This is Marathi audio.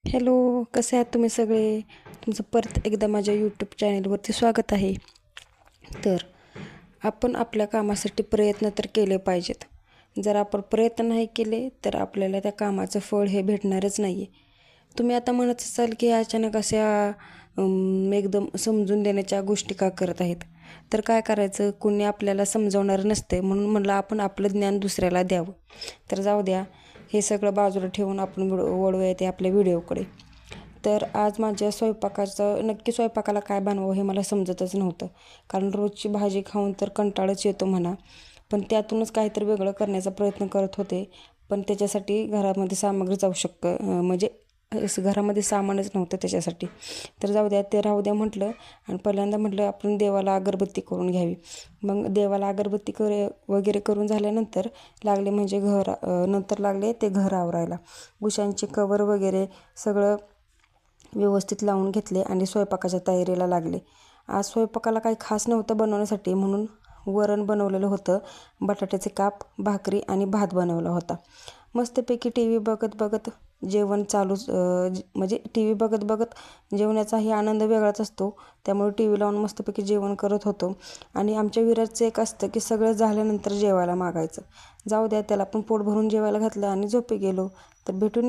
हॅलो, कसे आहात तुम्ही सगळे? तुमचं परत एकदा माझ्या यूट्यूब चॅनलवरती स्वागत आहे. तर आपण आपल्या कामासाठी प्रयत्न तर केले पाहिजेत. जर आपण प्रयत्न नाही केले तर आपल्याला त्या कामाचं फळ हे भेटणारच नाही आहे. तुम्ही आता म्हणत असाल की अचानक अशा एकदम समजून देण्याच्या गोष्टी का करत आहेत? तर काय करायचं, कोणी आपल्याला समजवणार नसते म्हणून म्हणलं आपण आपलं ज्ञान दुसऱ्याला द्यावं. तर जाऊ द्या, हे सगळं बाजूला ठेवून आपण वळूया ते आपल्या व्हिडिओकडे. तर आज माझ्या नक्की स्वयंपाकाला काय बनवावं हे मला समजतच नव्हतं. कारण रोजची भाजी खाऊन तर कंटाळाच येतो म्हणा. पण त्यातूनच काहीतरी वेगळं करण्याचा प्रयत्न करत होते. पण त्याच्यासाठी घरामध्ये सामग्री म्हणजे घरामध्ये सामानच नव्हतं त्याच्यासाठी. तर जाऊ द्या, ते राहू द्या म्हटलं आणि पहिल्यांदा म्हटलं आपण देवाला अगरबत्ती करून घ्यावी. मग देवाला अगरबत्ती वगैरे करून झाल्यानंतर नंतर लागले ते घर आवरायला. उशांचे कवर वगैरे सगळं व्यवस्थित लावून घेतले आणि स्वयंपाकाच्या तयारीला लागले. आज स्वयंपाकाला काही खास नव्हतं बनवण्यासाठी म्हणून वरण बनवलेलं होतं, बटाट्याचे काप, भाकरी आणि भात बनवला होता. मस्तपैकी टी व्ही बघत बघत जेवण म्हणजे टी व्ही बघत बघत जेवण्याचाही आनंद वेगळाच असतो. त्यामुळे टी व्ही लावून मस्तपैकी जेवण करत होतो. आणि आमच्या विराजचं एक असतं की सगळं झाल्यानंतर जेवायला मागायचं. जाऊ द्या, त्याला पण पोट भरून जेवायला घातलं आणि झोपी गेलो. तर भेटून